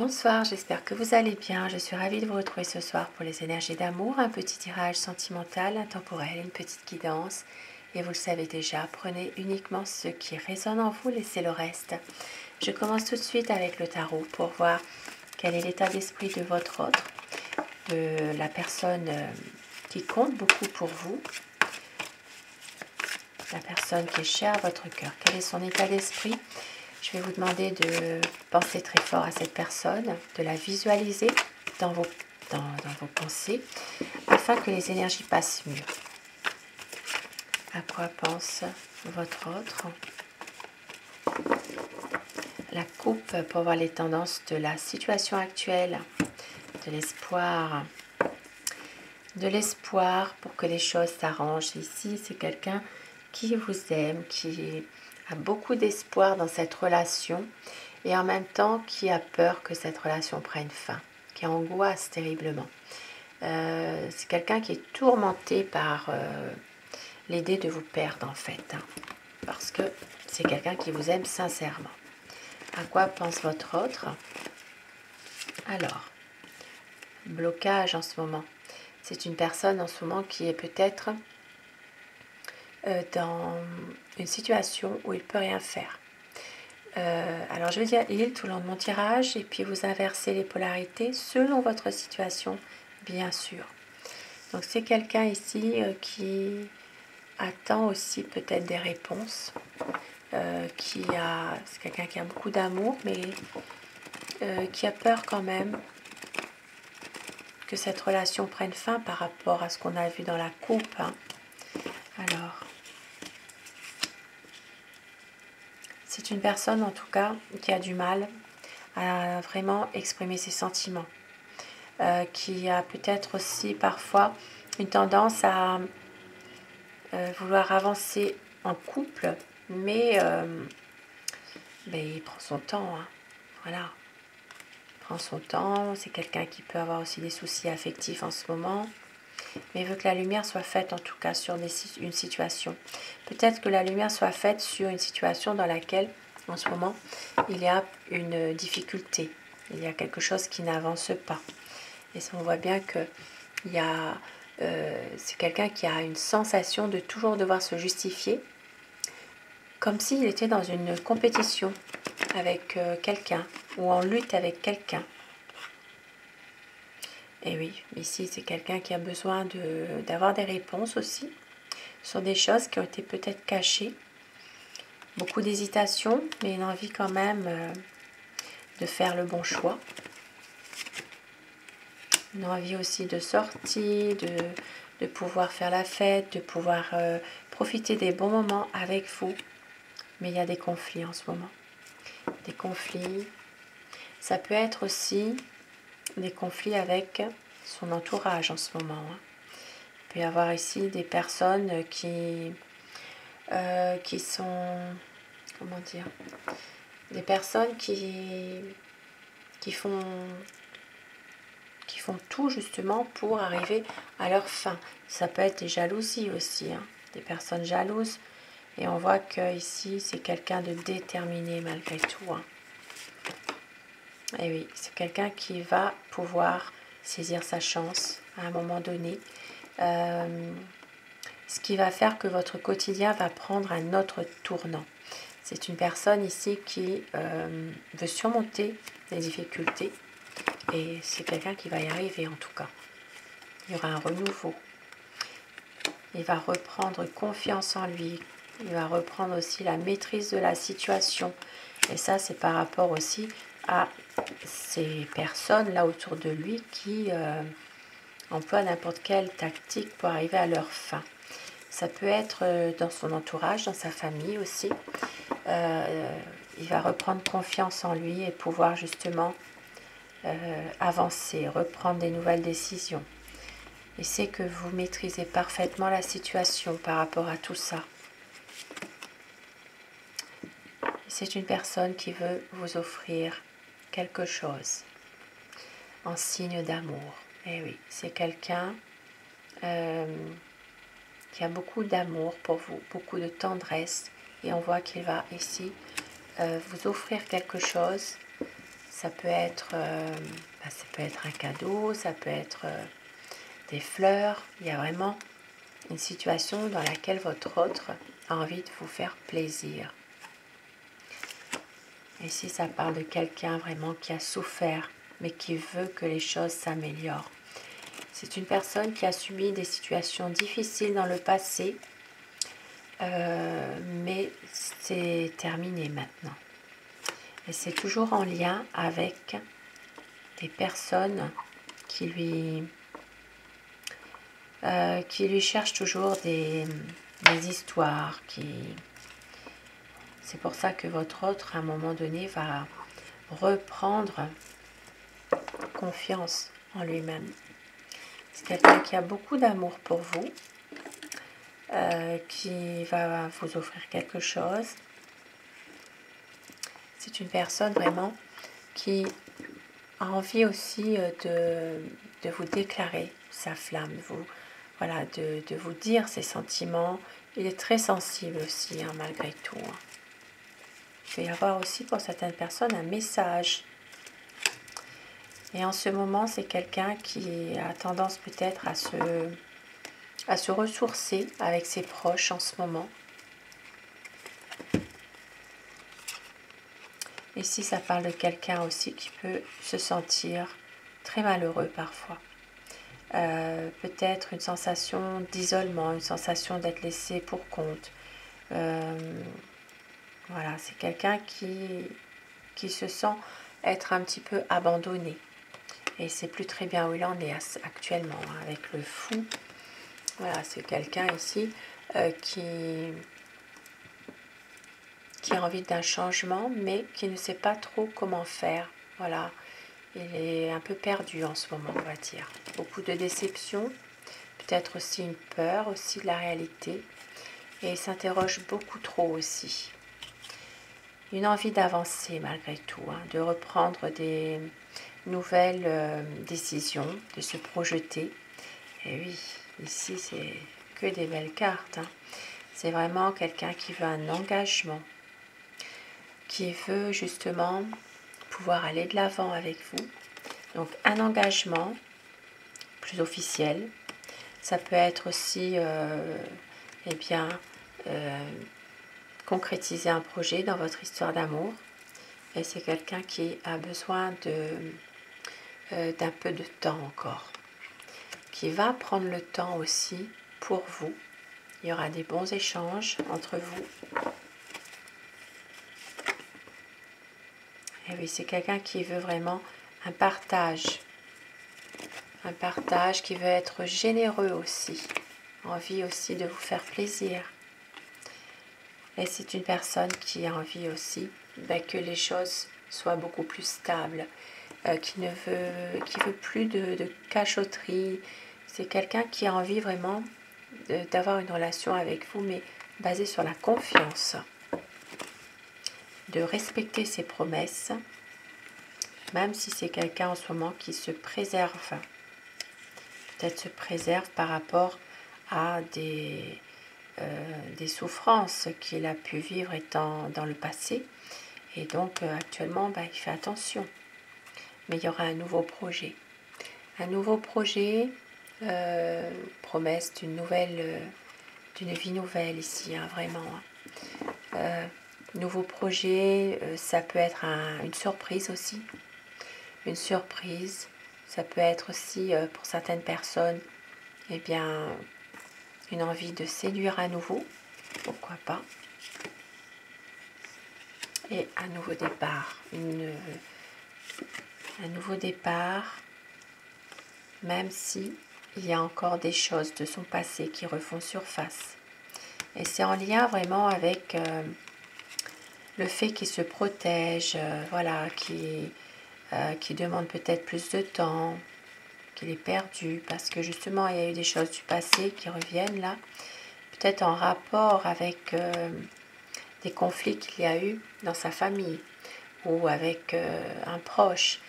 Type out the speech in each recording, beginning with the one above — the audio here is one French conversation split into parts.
Bonsoir, j'espère que vous allez bien. Je suis ravie de vous retrouver ce soir pour les énergies d'amour, un petit tirage sentimental, intemporel, une petite guidance. Et vous le savez déjà, prenez uniquement ce qui résonne en vous, laissez le reste. Je commence tout de suite avec le tarot pour voir quel est l'état d'esprit de votre autre, de la personne qui compte beaucoup pour vous, la personne qui est chère à votre cœur. Quel est son état d'esprit ? Je vais vous demander de penser très fort à cette personne, de la visualiser dans vos pensées, afin que les énergies passent mieux. À quoi pense votre autre ? La coupe pour voir les tendances de la situation actuelle, de l'espoir pour que les choses s'arrangent. Ici, c'est quelqu'un qui vous aime, qui a beaucoup d'espoir dans cette relation et en même temps qui a peur que cette relation prenne fin, qui angoisse terriblement. C'est quelqu'un qui est tourmenté par l'idée de vous perdre en fait, parce que c'est quelqu'un qui vous aime sincèrement. À quoi pense votre autre ? Alors, blocage en ce moment. C'est une personne en ce moment qui est peut-être dans une situation où il ne peut rien faire. Alors je vais dire il tout le long de mon tirage et puis vous inversez les polarités selon votre situation, bien sûr. Donc c'est quelqu'un ici qui attend aussi peut-être des réponses, c'est quelqu'un qui a beaucoup d'amour mais qui a peur quand même que cette relation prenne fin par rapport à ce qu'on a vu dans la coupe. Alors, c'est une personne en tout cas qui a du mal à vraiment exprimer ses sentiments, qui a peut-être aussi parfois une tendance à vouloir avancer en couple, mais il prend son temps. Voilà, il prend son temps. C'est quelqu'un qui peut avoir aussi des soucis affectifs en ce moment, mais il veut que la lumière soit faite en tout cas sur une situation. Peut-être que la lumière soit faite sur une situation dans laquelle en ce moment il y a une difficulté, il y a quelque chose qui n'avance pas. Et ça, on voit bien que c'est quelqu'un qui a une sensation de toujours devoir se justifier, comme s'il était dans une compétition avec quelqu'un ou en lutte avec quelqu'un. Et oui, ici c'est quelqu'un qui a besoin d'avoir des réponses aussi sur des choses qui ont été peut-être cachées. Beaucoup d'hésitation, mais une envie quand même de faire le bon choix. Une envie aussi de sortie, de pouvoir faire la fête, de pouvoir profiter des bons moments avec vous. Mais il y a des conflits en ce moment. Des conflits. Ça peut être aussi des conflits avec son entourage en ce moment. Il peut y avoir ici des personnes qui sont... Comment dire ? Des personnes qui font tout justement pour arriver à leur fin. Ça peut être des jalousies aussi, des personnes jalouses. Et on voit que ici c'est quelqu'un de déterminé malgré tout. Et oui, c'est quelqu'un qui va pouvoir saisir sa chance à un moment donné. Ce qui va faire que votre quotidien va prendre un autre tournant. C'est une personne ici qui veut surmonter les difficultés. Et c'est quelqu'un qui va y arriver en tout cas. Il y aura un renouveau. Il va reprendre confiance en lui. Il va reprendre aussi la maîtrise de la situation. Et ça, c'est par rapport aussi à ces personnes là autour de lui qui emploient n'importe quelle tactique pour arriver à leur fin. Ça peut être dans son entourage, dans sa famille aussi. Il va reprendre confiance en lui et pouvoir justement avancer, reprendre des nouvelles décisions. Et c'est que vous maîtrisez parfaitement la situation par rapport à tout ça. C'est une personne qui veut vous offrir quelque chose en signe d'amour. Et oui, c'est quelqu'un qui a beaucoup d'amour pour vous, beaucoup de tendresse. Et on voit qu'il va ici vous offrir quelque chose. ça peut être un cadeau, ça peut être des fleurs. Il y a vraiment une situation dans laquelle votre autre a envie de vous faire plaisir. Ici, ça parle de quelqu'un vraiment qui a souffert, mais qui veut que les choses s'améliorent. C'est une personne qui a subi des situations difficiles dans le passé, mais c'est terminé maintenant. Et c'est toujours en lien avec des personnes qui lui cherchent toujours des histoires. C'est pour ça que votre autre, à un moment donné, va reprendre confiance en lui-même. C'est quelqu'un qui a beaucoup d'amour pour vous, qui va vous offrir quelque chose. C'est une personne vraiment qui a envie aussi de vous déclarer sa flamme, de vous dire ses sentiments. Il est très sensible aussi, malgré tout. Il peut y avoir aussi pour certaines personnes un message. Et en ce moment, c'est quelqu'un qui a tendance peut-être à se ressourcer avec ses proches en ce moment. Ici, ça parle de quelqu'un aussi qui peut se sentir très malheureux parfois. Peut-être une sensation d'isolement, une sensation d'être laissé pour compte. Voilà, c'est quelqu'un qui se sent être un petit peu abandonné. Et il ne sait plus très bien où il en est actuellement, avec le fou. Voilà, c'est quelqu'un ici qui a envie d'un changement, mais qui ne sait pas trop comment faire. Voilà, il est un peu perdu en ce moment, on va dire. Beaucoup de déceptions, peut-être aussi une peur aussi de la réalité. Et il s'interroge beaucoup trop aussi. Une envie d'avancer malgré tout, de reprendre des nouvelles décisions, de se projeter. Et oui, ici c'est que des belles cartes. C'est vraiment quelqu'un qui veut un engagement, qui veut justement pouvoir aller de l'avant avec vous. Donc un engagement plus officiel. Ça peut être aussi concrétiser un projet dans votre histoire d'amour. Et c'est quelqu'un qui a besoin d'un peu de temps encore, qui va prendre le temps aussi pour vous. Il y aura des bons échanges entre vous. Et oui, c'est quelqu'un qui veut vraiment un partage qui veut être généreux aussi, envie aussi de vous faire plaisir. Et c'est une personne qui a envie aussi que les choses soient beaucoup plus stables, qui veut plus de cachotterie. C'est quelqu'un qui a envie vraiment d'avoir une relation avec vous, mais basée sur la confiance, de respecter ses promesses, même si c'est quelqu'un en ce moment qui se préserve, peut-être se préserve par rapport à des souffrances qu'il a pu vivre étant dans le passé. Et donc actuellement, il fait attention. Mais il y aura un nouveau projet. Un nouveau projet, promesse d'une vie nouvelle ici, vraiment. Nouveau projet, ça peut être une surprise aussi. Une surprise, ça peut être aussi pour certaines personnes, une envie de séduire à nouveau, pourquoi pas. Et un nouveau départ, un nouveau départ, même si il y a encore des choses de son passé qui refont surface. Et c'est en lien vraiment avec le fait qu'il se protège, qui demande peut-être plus de temps, qu'il est perdu, parce que justement il y a eu des choses du passé qui reviennent là, peut-être en rapport avec des conflits qu'il y a eu dans sa famille ou avec un proche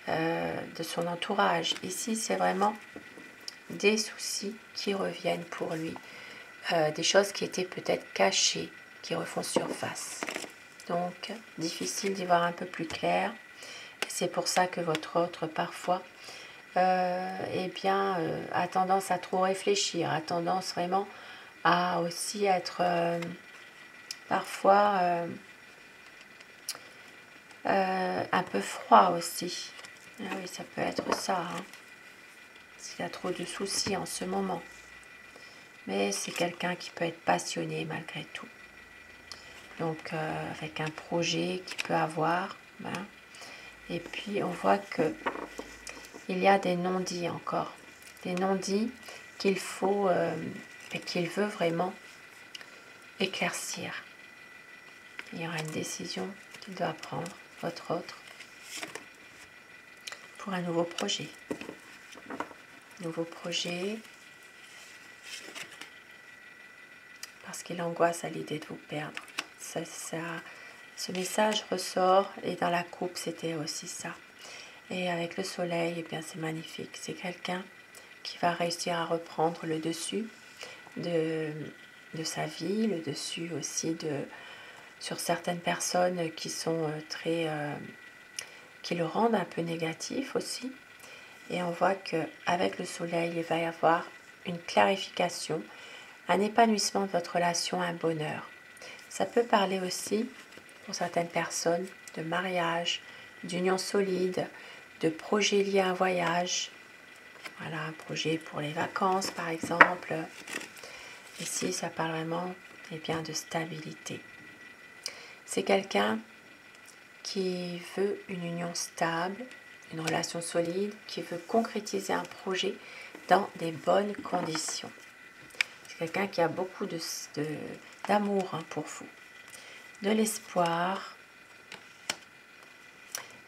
de son entourage. Ici, c'est vraiment des soucis qui reviennent pour lui, des choses qui étaient peut-être cachées, qui refont surface. Donc, difficile d'y voir un peu plus clair. C'est pour ça que votre autre, parfois, eh bien, a tendance à trop réfléchir, a tendance vraiment à aussi être parfois un peu froid aussi. Ah oui, ça peut être ça, hein, parce qu'il a trop de soucis en ce moment. Mais c'est quelqu'un qui peut être passionné malgré tout. Donc, avec un projet qu'il peut avoir. Hein. Et puis, on voit que il y a des non-dits encore. Des non-dits qu'il faut et qu'il veut vraiment éclaircir. Il y aura une décision qu'il doit prendre, votre autre, pour un nouveau projet. Nouveau projet, parce qu'il angoisse à l'idée de vous perdre. Ce message ressort, et dans la coupe, c'était aussi ça. Et avec le soleil, eh bien, c'est magnifique. C'est quelqu'un qui va réussir à reprendre le dessus de sa vie, le dessus aussi sur certaines personnes qui sont qui le rendent un peu négatif aussi. Et on voit qu'avec le soleil, il va y avoir une clarification, un épanouissement de votre relation, un bonheur. Ça peut parler aussi, pour certaines personnes, de mariage, d'union solide, de projets liés à un voyage. Voilà, un projet pour les vacances, par exemple. Ici, ça parle vraiment bien, de stabilité. C'est quelqu'un qui veut une union stable, une relation solide, qui veut concrétiser un projet dans des bonnes conditions. C'est quelqu'un qui a beaucoup d'amour pour vous, de l'espoir,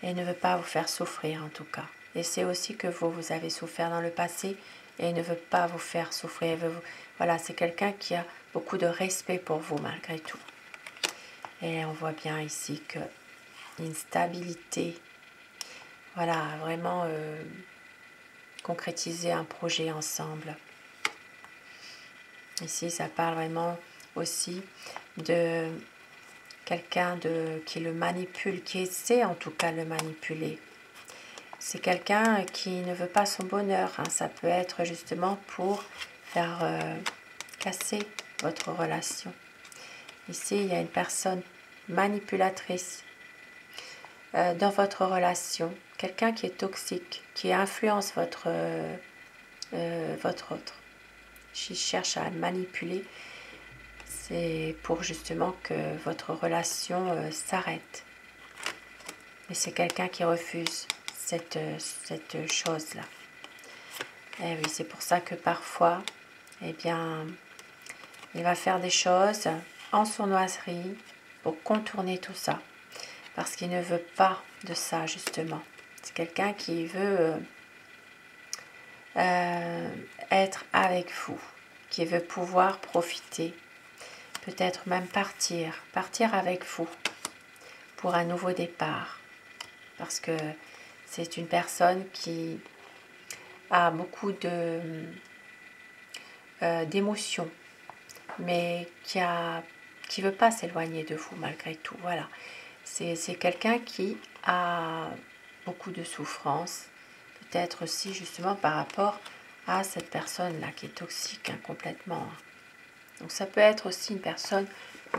et ne veut pas vous faire souffrir en tout cas. Et c'est aussi que vous avez souffert dans le passé et il ne veut pas vous faire souffrir. Voilà, c'est quelqu'un qui a beaucoup de respect pour vous malgré tout. Et on voit bien ici que une stabilité, voilà, vraiment concrétiser un projet ensemble. Ici, ça parle vraiment aussi de quelqu'un qui le manipule, qui essaie en tout cas de le manipuler. C'est quelqu'un qui ne veut pas son bonheur. Hein. Ça peut être justement pour faire casser votre relation. Ici, il y a une personne manipulatrice dans votre relation. Quelqu'un qui est toxique, qui influence votre autre. Qui cherche à le manipuler. C'est pour justement que votre relation s'arrête. Mais c'est quelqu'un qui refuse cette chose-là. Et oui, c'est pour ça que parfois, eh bien, il va faire des choses en sournoiserie pour contourner tout ça. Parce qu'il ne veut pas de ça, justement. C'est quelqu'un qui veut être avec vous, qui veut pouvoir profiter, peut-être même partir avec vous pour un nouveau départ. Parce que c'est une personne qui a beaucoup d'émotions, mais qui veut pas s'éloigner de vous malgré tout. Voilà, c'est quelqu'un qui a beaucoup de souffrance, peut-être aussi justement par rapport à cette personne-là qui est toxique complètement. Donc ça peut être aussi une personne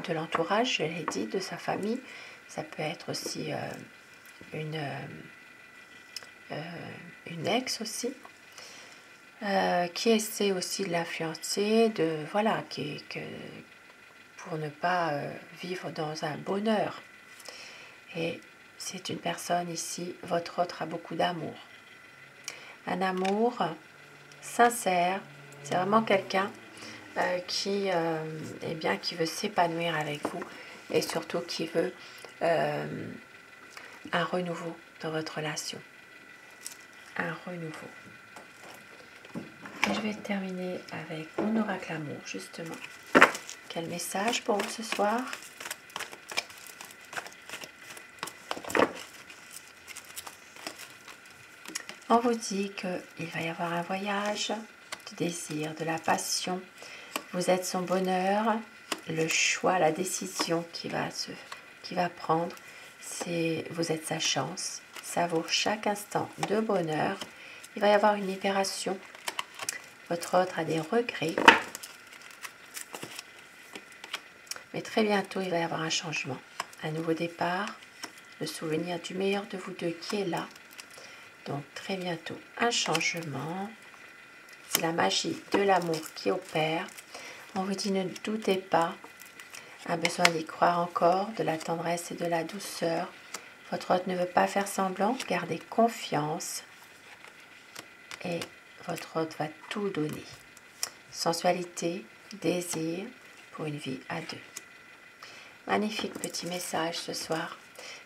de l'entourage, je l'ai dit, de sa famille. Ça peut être aussi une ex aussi, qui essaie aussi de l'influencer, voilà, pour ne pas vivre dans un bonheur. Et c'est une personne ici, votre autre a beaucoup d'amour. Un amour sincère, c'est vraiment quelqu'un qui veut s'épanouir avec vous et surtout qui veut un renouveau dans votre relation. Un renouveau. Et je vais terminer avec mon oracle amour, justement. Quel message pour vous ce soir? On vous dit qu'il va y avoir un voyage, du désir, de la passion. Vous êtes son bonheur, le choix, la décision qu'il va prendre. Vous êtes sa chance, savoure chaque instant de bonheur. Il va y avoir une libération. Votre autre a des regrets. Mais très bientôt, il va y avoir un changement, un nouveau départ, le souvenir du meilleur de vous deux qui est là. Donc très bientôt, un changement. C'est la magie de l'amour qui opère. On vous dit ne doutez pas. A besoin d'y croire encore, de la tendresse et de la douceur. Votre hôte ne veut pas faire semblant, gardez confiance. Et votre hôte va tout donner. Sensualité, désir pour une vie à deux. Magnifique petit message ce soir.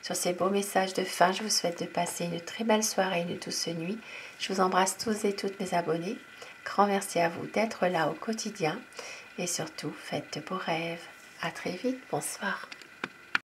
Sur ces beaux messages de fin, je vous souhaite de passer une très belle soirée, une douce nuit. Je vous embrasse tous et toutes mes abonnés. Grand merci à vous d'être là au quotidien. Et surtout, faites de beaux rêves. À très vite. Bonsoir.